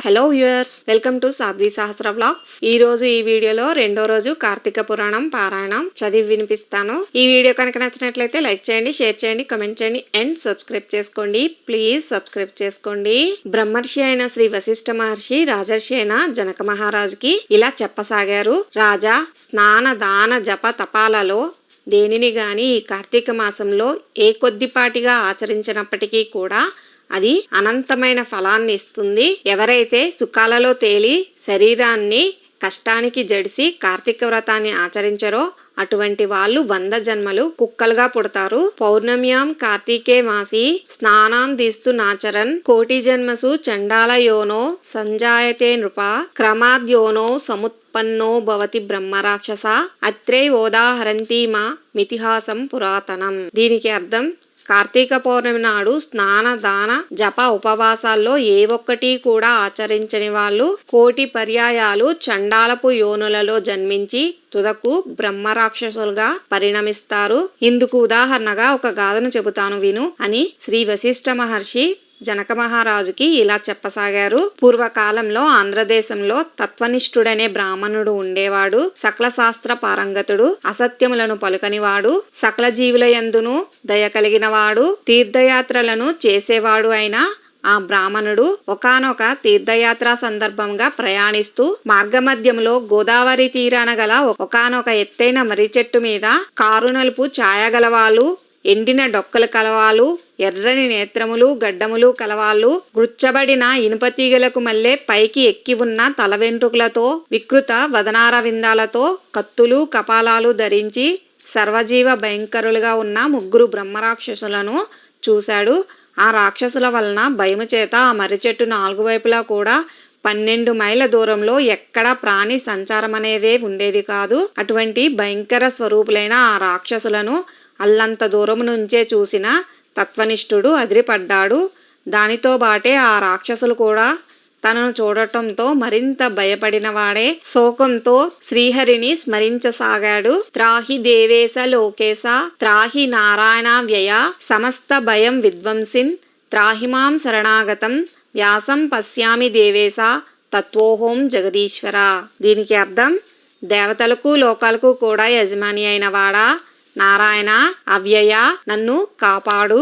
Hello viewers, welcome to Sadhvi Sahasra vlogs. ఈ రోజు ఈ వీడియోలో రెండో రోజు కార్తీక పురాణం పారాయణం చదివి వినిపిస్తాను. ఈ వీడియో కనుక నచ్చినట్లయితే లైక్ చేయండి, షేర్ చేయండి, కమెంట్ చేయండి అండ్ సబ్స్క్రైబ్ చేసుకోండి. ప్లీజ్ సబ్స్క్రైబ్ చేసుకోండి. బ్రహ్మర్షి అయిన శ్రీ వశిష్ఠ మహర్షి రాజర్షి అయిన జనక మహారాజుకి ఇలా చెప్పసాగారు. రాజా, స్నాన దాన జప తపాలలో దేనిని గాని ఈ కార్తీక మాసంలో ఏ కొద్దిపాటిగా ఆచరించినప్పటికీ కూడా అది అనంతమైన ఫలాన్ని ఇస్తుంది. ఎవరైతే సుఖాలలో తేలి శరీరాన్ని కష్టానికి జడిసి కార్తీక వ్రతాన్ని ఆచరించరో అటువంటి వాళ్ళు 100 జన్మలు కుక్కలుగా పుడతారు. పౌర్ణమ్యాం కార్తీకే మాసి స్నానాం దీస్తు నాచరన్ కోటి జన్మసు చండాల యోనో సంజాయతే నృప క్రమాద్యోనో సముత్పన్నో భవతి బ్రహ్మరాక్షస అత్రే ఓదాహరంతి మా మితిహాసం పురాతనం. దీనికి అర్థం, కార్తీక పౌర్ణమి నాడు స్నాన దాన జప ఉపవాసాల్లో ఏ ఒక్కటి కూడా ఆచరించని వాళ్ళు కోటి పర్యాయాలు చండాలపు యోనులలో జన్మించి తుదకు బ్రహ్మరాక్షసులుగా పరిణమిస్తారు. ఇందుకు ఉదాహరణగా ఒక గాథను చెబుతాను విను అని శ్రీ వశిష్ఠ మహర్షి జనక మహారాజుకి ఇలా చెప్పసాగారు. పూర్వకాలంలో ఆంధ్రదేశంలో తత్వనిష్ఠుడనే బ్రాహ్మణుడు ఉండేవాడు. సకల శాస్త్ర పారంగతుడు, అసత్యములను పలుకనివాడు, సకల జీవుల యందును దయ కలిగినవాడు, తీర్థయాత్రలను చేసేవాడు అయిన ఆ బ్రాహ్మణుడు ఒకానొక తీర్థయాత్ర సందర్భంగా ప్రయాణిస్తూ మార్గమధ్యంలో గోదావరి తీరాన గల ఒకానొక ఎత్తైన మర్రి చెట్టు మీద కారునలుపు ఛాయగలవాళ్ళు, ఎండిన డొక్కలు కలవాళ్ళు, ఎర్రని నేత్రములు గడ్డములు కలవాళ్ళు, గుచ్చబడిన ఇనుపతీగలకు మల్లె పైకి ఎక్కి ఉన్న తల వెంట్రుకలతో వికృత వదనార విందాలతో కత్తులు కపాలాలు ధరించి సర్వజీవ భయంకరులుగా ఉన్న 3 బ్రహ్మరాక్షసులను చూశాడు. ఆ రాక్షసుల వలన భయము చేత ఆ మర్రి చెట్టు 4 వైపులా కూడా 12 మైళ్ళ దూరంలో ఎక్కడా ప్రాణి సంచారం అనేదే ఉండేది కాదు. అటువంటి భయంకర స్వరూపులైన ఆ రాక్షసులను అల్లంత దూరం నుంచే చూసిన తత్వనిష్ఠుడు అదిరిపడ్డాడు. దానితో బాటే ఆ రాక్షసులు కూడా తనను చూడటంతో మరింత భయపడినవాడే శోకంతో శ్రీహరిని స్మరించసాగాడు. త్రాహి దేవేశ లోకేశ త్రాహి నారాయణ వ్యయ సమస్త భయం విధ్వంసిన్ త్రాహిమాం శరణాగతం వ్యాసం పశ్యామి దేవేశ తత్వోహం జగదీశ్వర. దీనికి అర్థం, దేవతలకు లోకాలకు కూడా యజమాని అయిన వాడా నారాయణ, అవ్యయ, నన్ను కాపాడు,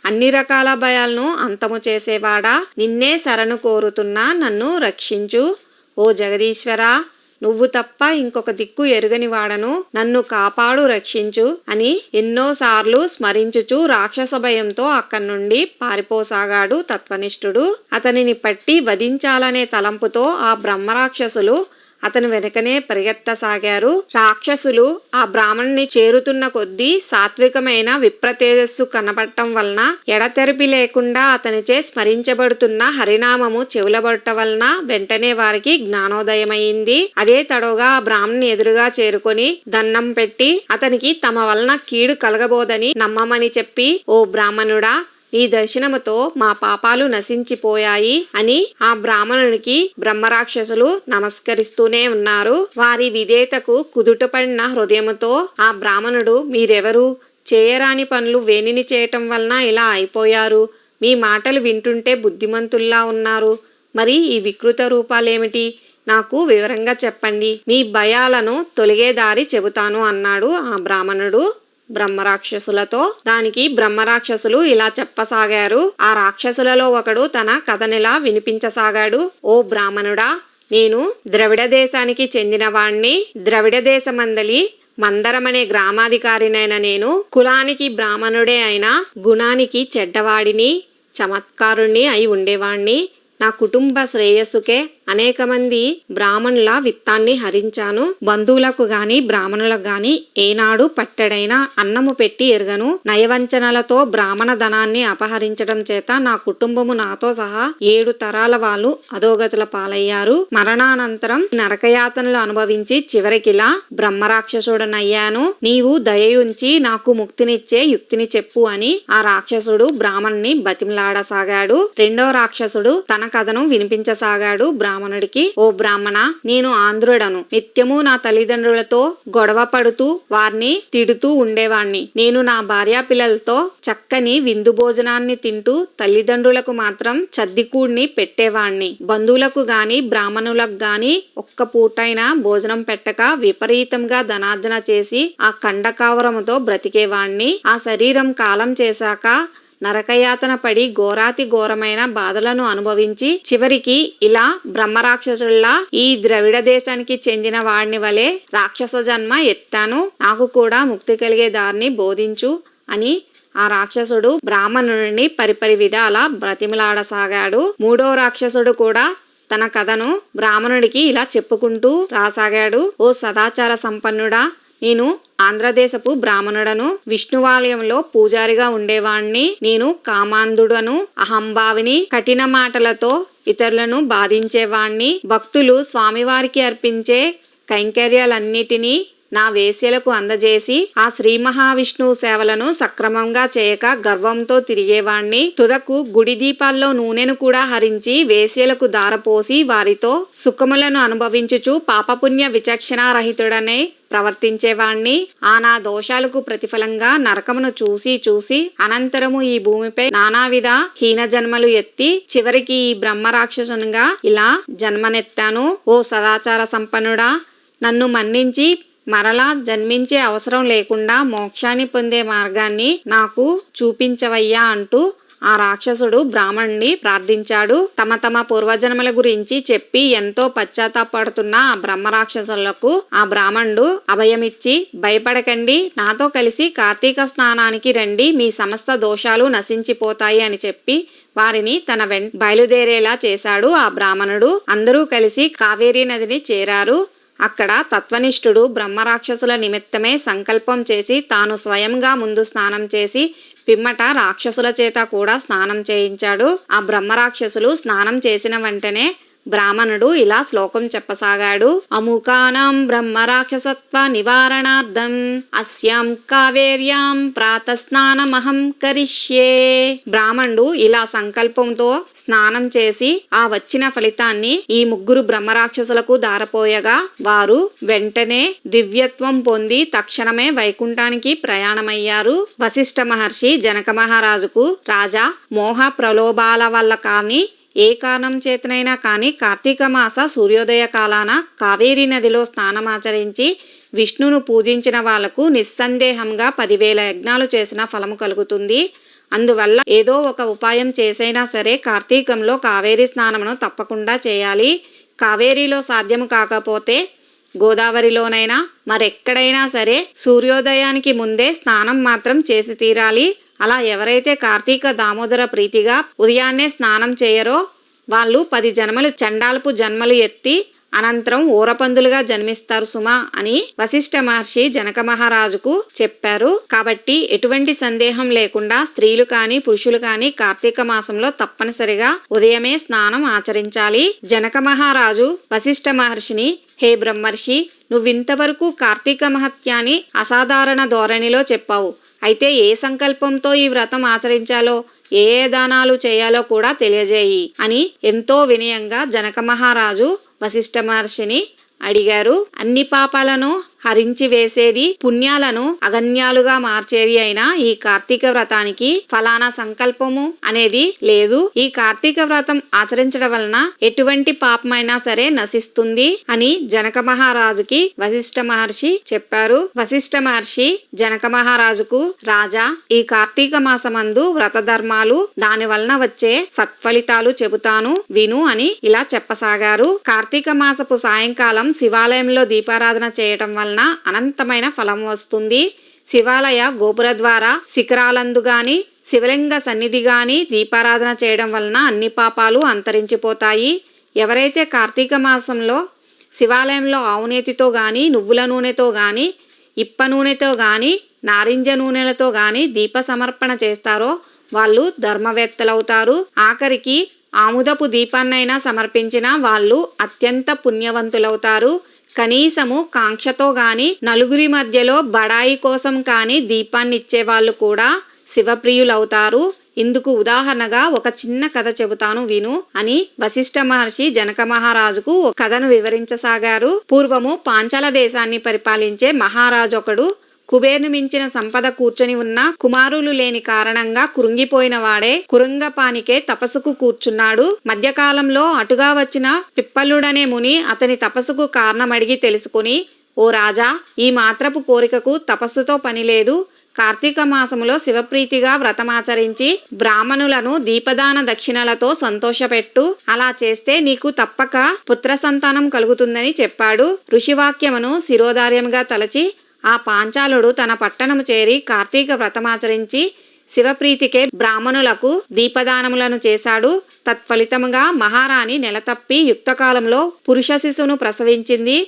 అన్ని రకాల భయాలను అంతము చేసేవాడా, నిన్నే శరణు కోరుతున్నా నన్ను రక్షించు. ఓ జగదీశ్వర, నువ్వు తప్ప ఇంకొక దిక్కు ఎరుగని వాడను, నన్ను కాపాడు, రక్షించు అని ఎన్నోసార్లు స్మరించుచు రాక్షస భయంతో అక్కడి నుండి పారిపోసాగాడు తత్వనిష్ఠుడు. అతనిని పట్టి వధించాలనే తలంపుతో ఆ బ్రహ్మరాక్షసులు అతని వెనకనే పరిగెత్తసాగారు. రాక్షసులు ఆ బ్రాహ్మణుని చేరుతున్న కొద్దీ సాత్వికమైన విప్రతేజస్సు కనబడటం వలన ఎడతెరిపి లేకుండా అతనిచే స్మరించబడుతున్న హరినామము చెవులబడట వలన వెంటనే వారికి జ్ఞానోదయమైంది. అదే తడవుగా ఆ బ్రాహ్మణుని ఎదురుగా చేరుకొని దండం పెట్టి అతనికి తమ వలన కీడు కలగబోదని నమ్మమని చెప్పి, ఓ బ్రాహ్మణుడా, నీ దర్శనముతో మా పాపాలు నశించిపోయాయి అని ఆ బ్రాహ్మణునికి బ్రహ్మరాక్షసులు నమస్కరిస్తూనే ఉన్నారు. వారి విధేయతకు కుదుటపడిన హృదయముతో ఆ బ్రాహ్మణుడు, మీరెవరు? చేయరాని పనులు వేనిని చేయటం వలన ఇలా అయిపోయారు. మీ మాటలు వింటుంటే బుద్ధిమంతుల్లా ఉన్నారు. మరి ఈ వికృత రూపాలేమిటి? నాకు వివరంగా చెప్పండి. మీ భయాలను తొలగే దారి చెబుతాను అన్నాడు ఆ బ్రాహ్మణుడు బ్రహ్మరాక్షసులతో. దానికి బ్రహ్మరాక్షసులు ఇలా చెప్పసాగారు. ఆ రాక్షసులలో ఒకడు తన కథనిలా వినిపించసాగాడు. ఓ బ్రాహ్మణుడా, నేను ద్రవిడ దేశానికి చెందినవాణ్ణి. ద్రవిడ దేశమందలి మందరమనే గ్రామాధికారినైన నేను కులానికి బ్రాహ్మణుడే అయినా గుణానికి చెడ్డవాడిని, చమత్కారుణ్ణి అయి ఉండేవాణ్ణి. నా కుటుంబ శ్రేయస్సుకే అనేక మంది బ్రాహ్మణుల విత్తాన్ని హరించాను. బంధువులకు గాని బ్రాహ్మణులకు గాని ఏనాడు పట్టెడైనా అన్నము పెట్టి ఎరుగను. నయవంచనలతో బ్రాహ్మణ ధనాన్ని అపహరించడం చేత నా కుటుంబము నాతో సహా 7 తరాల వాళ్ళు అధోగతుల పాలయ్యారు. మరణానంతరం నరకయాతనలు అనుభవించి చివరికిలా బ్రహ్మరాక్షసుడనయ్యాను. నీవు దయయుంచి నాకు ముక్తినిచ్చే యుక్తిని చెప్పు అని ఆ రాక్షసుడు బ్రాహ్మణ్ణి బతిమలాడసాగాడు. రెండో రాక్షసుడు తన కథను వినిపించసాగాడు. బ్రాహ్మణుడికి, ఓ బ్రాహ్మణ, నేను ఆంధ్రుడను. నిత్యము నా తల్లిదండ్రులతో గొడవ పడుతూ వారిని తిడుతూ ఉండేవాణ్ణి. నేను నా భార్యా పిల్లలతో చక్కని విందు భోజనాన్ని తింటూ తల్లిదండ్రులకు మాత్రం చద్దికూడిని పెట్టేవాణ్ణి. బంధువులకు గాని బ్రాహ్మణులకు గాని ఒక్క పూటైనా భోజనం పెట్టక విపరీతంగా ధనార్జన చేసి ఆ కండకావరముతో బ్రతికేవాణ్ణి. ఆ శరీరం కాలం చేశాక నరకయాతన పడి ఘోరాతి ఘోరమైన బాధలను అనుభవించి చివరికి ఇలా బ్రహ్మరాక్షసుల్లా ఈ ద్రవిడ దేశానికి చెందిన వాడిని వలె రాక్షస జన్మ ఎత్తాను. నాకు కూడా ముక్తి కలిగే దారిని బోధించు అని ఆ రాక్షసుడు బ్రాహ్మణుడిని పరిపరి విధాల బ్రతిమలాడసాగాడు. మూడో రాక్షసుడు కూడా తన కథను బ్రాహ్మణుడికి ఇలా చెప్పుకుంటూ రాసాగాడు. ఓ సదాచార సంపన్నుడా, నేను ఆంధ్రదేశపు బ్రాహ్మణుడను. విష్ణువాలయంలో పూజారిగా ఉండేవాణ్ణి. నేను కామాంధుడను, అహంభావిని, కఠిన మాటలతో ఇతరులను బాధించేవాణ్ణి. భక్తులు స్వామివారికి అర్పించే కైంకర్యాలన్నిటినీ నా వేశ్యలకు అందజేసి ఆ శ్రీ మహావిష్ణువు సేవలను సక్రమంగా చేయక గర్వంతో తిరిగేవాణ్ణి. తుదకు గుడి దీపాల్లో నూనెను కూడా హరించి వేశ్యలకు దారపోసి వారితో సుఖములను అనుభవించుచు పాపపుణ్య విచక్షణారహితుడనే ప్రవర్తించేవాణ్ణి. ఆ నా దోషాలకు ప్రతిఫలంగా నరకమును చూసి చూసి అనంతరము ఈ భూమిపై నానావిధ హీన జన్మలు ఎత్తి చివరికి ఈ బ్రహ్మరాక్షసునిగా ఇలా జన్మనెత్తాను. ఓ సదాచార సంపన్నుడా, నన్ను మన్నించి మరలా జన్మించే అవసరం లేకుండా మోక్షాన్ని పొందే మార్గాన్ని నాకు చూపించవయ్యా అంటూ ఆ రాక్షసుడు బ్రాహ్మణుని ప్రార్థించాడు. తమ తమ పూర్వజన్మల గురించి చెప్పి ఎంతో పశ్చాత్తాపడుతున్న ఆ బ్రహ్మరాక్షసులకు ఆ బ్రాహ్మణుడు అభయమిచ్చి, భయపడకండి, నాతో కలిసి కార్తీక స్నానానికి రండి, మీ సమస్త దోషాలు నశించిపోతాయి అని చెప్పి వారిని తన బయలుదేరేలా చేశాడు ఆ బ్రాహ్మణుడు. అందరూ కలిసి కావేరీ నదిని చేరారు. అక్కడ తత్వనిష్ఠుడు బ్రహ్మరాక్షసుల నిమిత్తమే సంకల్పం చేసి తాను స్వయంగా ముందు స్నానం చేసి పిమ్మట రాక్షసుల చేత కూడా స్నానం చేయించాడు. ఆ బ్రహ్మరాక్షసులు స్నానం చేసిన వెంటనే బ్రాహ్మణుడు ఇలా శ్లోకం చెప్పసాగాడు. అముకానాం బ్రహ్మరాక్షసత్వ నివారణార్థం అస్యాం కావేర్యాం ప్రాతస్నానమహం కరిష్యే. బ్రాహ్మణుడు ఇలా సంకల్పంతో స్నానం చేసి ఆ వచ్చిన ఫలితాన్ని ఈ ముగ్గురు బ్రహ్మరాక్షసులకు దారపోయగా వారు వెంటనే దివ్యత్వం పొంది తక్షణమే వైకుంఠానికి ప్రయాణమయ్యారు. వశిష్ఠ మహర్షి జనక మహారాజుకు, రాజా, మోహ ప్రలోభాల వల్ల కానీ ఏ కారణం చేతనైనా కానీ కార్తీక మాస సూర్యోదయ కాలాన కావేరీ నదిలో స్నానమాచరించి విష్ణును పూజించిన వాళ్లకు నిస్సందేహంగా 10,000 యజ్ఞాలు చేసిన ఫలము కలుగుతుంది. అందువల్ల ఏదో ఒక ఉపాయం చేసైనా సరే కార్తీకంలో కావేరీ స్నానమును తప్పకుండా చేయాలి. కావేరీలో సాధ్యము కాకపోతే గోదావరిలోనైనా మరెక్కడైనా సరే సూర్యోదయానికి ముందే స్నానం మాత్రం చేసి తీరాలి. అలా ఎవరైతే కార్తీక దామోదర ప్రీతిగా ఉదయాన్నే స్నానం చేయరో వాళ్ళు 10 జన్మలు చండాలపు జన్మలు ఎత్తి అనంతరం ఊరపందులుగా జన్మిస్తారు సుమా అని వశిష్ఠ మహర్షి జనక మహారాజుకు చెప్పారు. కాబట్టి ఎటువంటి సందేహం లేకుండా స్త్రీలు కాని పురుషులు కాని కార్తీక మాసంలో తప్పనిసరిగా ఉదయమే స్నానం ఆచరించాలి. జనక మహారాజు వశిష్ఠ మహర్షిని, హే బ్రహ్మర్షి, నువ్వింతవరకు కార్తీక మహత్యాన్ని అసాధారణ ధోరణిలో చెప్పావు. అయితే ఏ సంకల్పంతో ఈ వ్రతం ఆచరించాలో, ఏ దానాలు చేయాలో కూడా తెలియజేయి అని ఎంతో వినయంగా జనక మహారాజు వశిష్ఠ మహర్షిని అడిగారు. అన్ని పాపాలను హరించి వేసేది, పుణ్యాలను అగన్యాలుగా మార్చేది అయినా ఈ కార్తీక వ్రతానికి ఫలానా సంకల్పము అనేది లేదు. ఈ కార్తీక వ్రతం ఆచరించడం వలన ఎటువంటి పాపమైనా సరే నశిస్తుంది అని జనక మహారాజుకి వశిష్ఠ మహర్షి చెప్పారు. వశిష్ఠ మహర్షి జనక మహారాజుకు, రాజా, ఈ కార్తీక మాసమందు వ్రత ధర్మాలు, దాని వలన వచ్చే సత్ఫలితాలు చెబుతాను విను అని ఇలా చెప్పసాగారు. కార్తీక మాసపు సాయంకాలం శివాలయంలో దీపారాధన చేయటం వలన అనంతమైన ఫలం వస్తుంది. శివాలయ గోపుర ద్వారా శిఖరాలందు గాని శివలింగ సన్నిధి గాని దీపారాధన చేయడం వలన అన్ని పాపాలు అంతరించిపోతాయి. ఎవరైతే కార్తీక మాసంలో శివాలయంలో ఆవునేతితో గాని నువ్వుల నూనెతో గాని ఇప్ప నూనెతో గాని నారింజ నూనెలతో గాని దీప సమర్పణ చేస్తారో వాళ్ళు ధర్మవేత్తలవుతారు. ఆఖరికి ఆముదపు దీపాన్నైనా సమర్పించిన వాళ్ళు అత్యంత పుణ్యవంతులవుతారు. కనీసము కాంక్షతో గాని నలుగురి మధ్యలో బడాయి కోసం కాని దీపాన్ని ఇచ్చేవాళ్ళు కూడా శివప్రియులవుతారు. ఇందుకు ఉదాహరణగా ఒక చిన్న కథ చెబుతాను విను అని వశిష్ఠ మహర్షి జనక మహారాజుకు ఒక కథను వివరించసాగారు. పూర్వము పాంచాల దేశాన్ని పరిపాలించే మహారాజు ఒకడు కుబేరును మించిన సంపద కూర్చొని ఉన్న కుమారులు లేని కారణంగా కురుంగిపోయిన వాడే కురంగపానికే తపస్సుకు కూర్చున్నాడు. మధ్యకాలంలో అటుగా వచ్చిన పిప్పలుడనే ముని అతని తపస్సుకు కారణం అడిగి తెలుసుకుని, ఓ రాజా, ఈ మాత్రపు కోరికకు తపస్సుతో పనిలేదు. కార్తీక మాసములో శివప్రీతిగా వ్రతమాచరించి బ్రాహ్మణులను దీపదాన దక్షిణలతో సంతోషపెట్టు. అలా చేస్తే నీకు తప్పక పుత్ర సంతానం కలుగుతుందని చెప్పాడు. ఋషివాక్యమును శిరోధార్యముగా తలచి ఆ పాంచాలుడు తన పట్టణము చేరి కార్తీక వ్రతమాచరించి శివప్రీతికే బ్రాహ్మణులకు దీపదానములను చేశాడు. తత్ఫలితముగా మహారాణి నెలతప్పి యుక్తకాలంలో పురుష శిశువును ప్రసవించింది.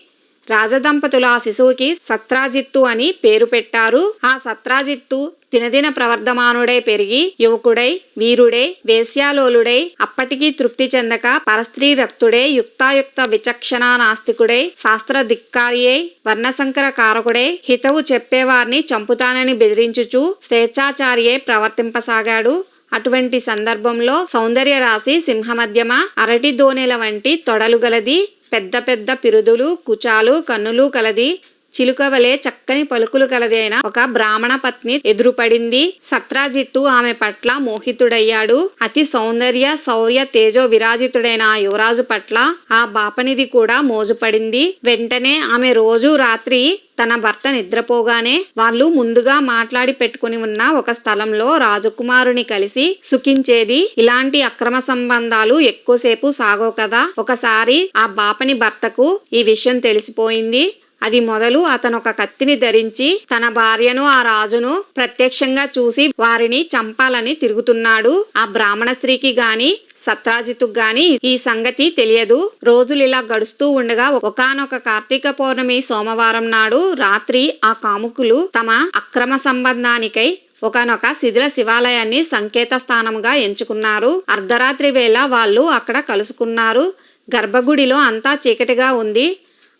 రాజదంపతులు ఆ శిశువుకి సత్రాజిత్తు అని పేరు పెట్టారు. ఆ సత్రాజిత్తు దినదిన ప్రవర్ధమానుడై పెరిగి యువకుడై వీరుడై వేశ్యాలోలుడై అప్పటికీ తృప్తి చెందక పరస్త్రీ రక్తుడై యుక్తాయుక్త విచక్షణ నాస్తికుడై శాస్త్ర ధిక్కారి అయి వర్ణసంకర కారకుడై హితవు చెప్పేవారిని చంపుతానని బెదిరించుచు స్వేచ్ఛాచారి అయి ప్రవర్తింపసాగాడు. అటువంటి సందర్భంలో సౌందర్య రాశి సింహమధ్యమ అరటి దోనెల వంటి తొడలు గలది, పెద్ద పెద్ద పిరుదులు కుచాలు కన్నులు కలది, చిలుకవలే చక్కని పలుకులు కలది అయిన ఒక బ్రాహ్మణ పత్ని ఎదురుపడింది. సత్రాజిత్తు ఆమె పట్ల మోహితుడయ్యాడు. అతి సౌందర్య శౌర్య తేజో విరాజితుడైన ఆ యువరాజు పట్ల ఆ బాపనిది కూడా మోజుపడింది. వెంటనే ఆమె రోజు రాత్రి తన భర్త నిద్రపోగానే వాళ్ళు ముందుగా మాట్లాడి పెట్టుకుని ఉన్న ఒక స్థలంలో రాజకుమారుని కలిసి సుఖించేది. ఇలాంటి అక్రమ సంబంధాలు ఎక్కువసేపు సాగో కదా. ఒకసారి ఆ బాపని భర్తకు ఈ విషయం తెలిసిపోయింది. అది మొదలు అతను ఒక కత్తిని ధరించి తన భార్యను ఆ రాజును ప్రత్యక్షంగా చూసి వారిని చంపాలని తిరుగుతున్నాడు. ఆ బ్రాహ్మణ స్త్రీకి గాని సత్రాజిత్తుకు గాని ఈ సంగతి తెలియదు. రోజులు ఇలా గడుస్తూ ఉండగా ఒకానొక కార్తీక పౌర్ణమి సోమవారం నాడు రాత్రి ఆ కాముకులు తమ అక్రమ సంబంధానికై ఒకనొక శిథిల శివాలయాన్ని సంకేత స్థానంగా ఎంచుకున్నారు. అర్ధరాత్రి వేళ వాళ్ళు అక్కడ కలుసుకున్నారు. గర్భగుడిలో అంతా చీకటిగా ఉంది.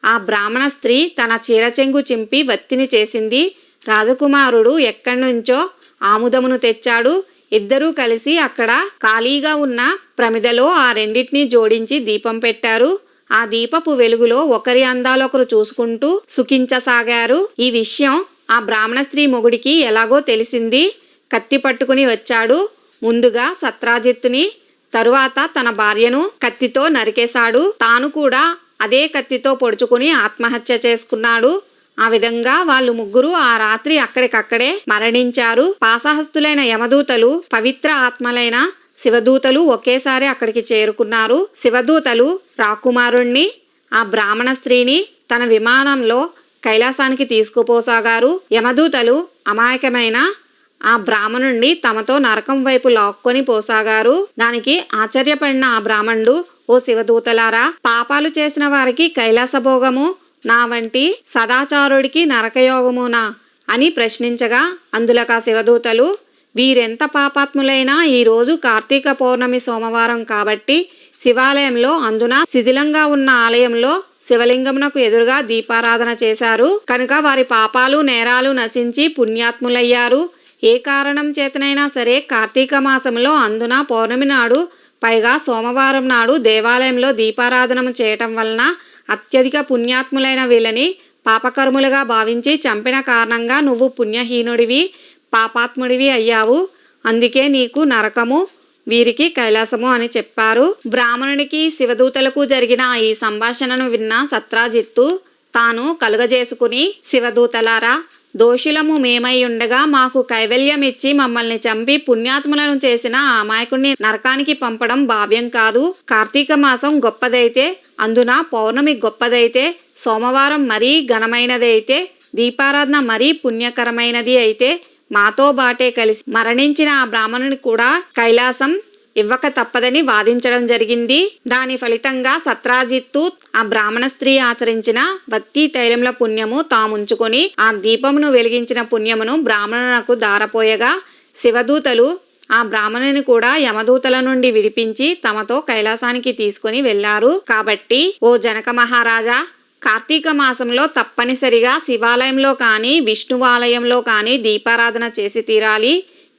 ఆ బ్రాహ్మణ స్త్రీ తన చీరచెంగు చింపి వత్తిని చేసింది. రాజకుమారుడు ఎక్కడి నుంచో ఆముదమును తెచ్చాడు. ఇద్దరూ కలిసి అక్కడ ఖాళీగా ఉన్న ప్రమిదలో ఆ రెండింటినీ జోడించి దీపం పెట్టారు. ఆ దీపపు వెలుగులో ఒకరి అందాలొకరు చూసుకుంటూ సుఖించసాగారు. ఈ విషయం ఆ బ్రాహ్మణ స్త్రీ మొగుడికి ఎలాగో తెలిసింది. కత్తి పట్టుకుని వచ్చాడు. ముందుగా సత్రాజిత్తుని, తరువాత తన భార్యను కత్తితో నరికేశాడు. తాను కూడా అదే కత్తితో పొడుచుకుని ఆత్మహత్య చేసుకున్నాడు. ఆ విధంగా వాళ్ళు ముగ్గురు ఆ రాత్రి అక్కడికక్కడే మరణించారు. పాశహస్తులైన యమదూతలు, పవిత్ర ఆత్మలైన శివదూతలు ఒకేసారి అక్కడికి చేరుకున్నారు. శివదూతలు రాకుమారుణ్ణి, ఆ బ్రాహ్మణ స్త్రీని తన విమానంలో కైలాసానికి తీసుకుపోసాగారు. యమదూతలు అమాయకమైన ఆ బ్రాహ్మణుణ్ణి తమతో నరకం వైపు లాక్కొని పోసాగారు. దానికి ఆశ్చర్యపడిన ఆ బ్రాహ్మణుడు, ఓ శివదూతలారా, పాపాలు చేసిన వారికి కైలాస భోగము, నా వంటి సదాచారుడికి నరకయోగమునా అని ప్రశ్నించగా అందులక శివదూతలు, వీరెంత పాపాత్ములైనా ఈరోజు కార్తీక పౌర్ణమి సోమవారం కాబట్టి శివాలయంలో అందున శిథిలంగా ఉన్న ఆలయంలో శివలింగమునకు ఎదురుగా దీపారాధన చేశారు కనుక వారి పాపాలు నేరాలు నశించి పుణ్యాత్ములయ్యారు. ఏ కారణం చేతనైనా సరే కార్తీక మాసంలో అందున పౌర్ణమి నాడు, పైగా సోమవారం నాడు దేవాలయంలో దీపారాధనము చేయటం వలన అత్యధిక పుణ్యాత్ములైన వీళ్ళని పాపకర్ములుగా భావించి చంపిన కారణంగా నువ్వు పుణ్యహీనుడివి, పాపాత్ముడివి అయ్యావు. అందుకే నీకు నరకము, వీరికి కైలాసము అని చెప్పారు. బ్రాహ్మణునికి శివదూతలకు జరిగిన ఈ సంభాషణను విన్న సత్రాజిత్తు తాను కలుగజేసుకుని, శివదూతలారా, దోషులము మేమై ఉండగా మాకు కైవల్యం ఇచ్చి మమ్మల్ని చంపి పుణ్యాత్ములను చేసిన ఆ అమాయకుడిని నరకానికి పంపడం భావ్యం కాదు. కార్తీక మాసం గొప్పదైతే, అందున పౌర్ణమి గొప్పదైతే, సోమవారం మరీ ఘనమైనదైతే, దీపారాధన మరీ పుణ్యకరమైనది అయితే మాతో బాటే కలిసి మరణించిన ఆ బ్రాహ్మణుని కూడా కైలాసం ఇవ్వక తప్పదని వాదించడం జరిగింది. దాని ఫలితంగా సత్రాజిత్తు ఆ బ్రాహ్మణ స్త్రీ ఆచరించిన వత్తి తైలంల పుణ్యము తాముంచుకొని ఆ దీపమును వెలిగించిన పుణ్యమును బ్రాహ్మణునకు దారపోయగా శివదూతలు ఆ బ్రాహ్మణుని కూడా యమదూతల నుండి విడిపించి తమతో కైలాసానికి తీసుకుని వెళ్లారు. కాబట్టి ఓ జనక మహారాజా, కార్తీక మాసంలో తప్పనిసరిగా శివాలయంలో కానీ విష్ణువాలయంలో కానీ దీపారాధన చేసి తీరాలి.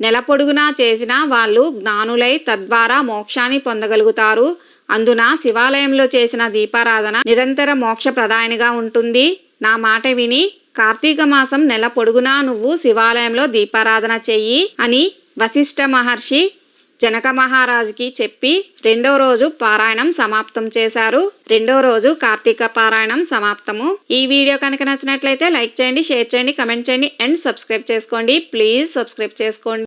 నెల పొడుగునా చేసిన వాళ్ళు జ్ఞానులై తద్వారా మోక్షాన్ని పొందగలుగుతారు. అందున శివాలయంలో చేసిన దీపారాధన నిరంతర మోక్ష ప్రదాయనిగా ఉంటుంది. నా మాట విని కార్తీక మాసం నెల పొడుగునా నువ్వు శివాలయంలో దీపారాధన చెయ్యి అని వశిష్ఠ మహర్షి జనక మహారాజుకి చెప్పి 2వ రోజు పారాయణం సమాప్తం చేశారు. 2వ రోజు కార్తీక పారాయణం సమాప్తము. ఈ వీడియో కనుక నచ్చినట్లయితే లైక్ చేయండి, షేర్ చేయండి, కమెంట్ చేయండి అండ్ సబ్స్క్రైబ్ చేసుకోండి. ప్లీజ్ సబ్స్క్రైబ్ చేసుకోండి.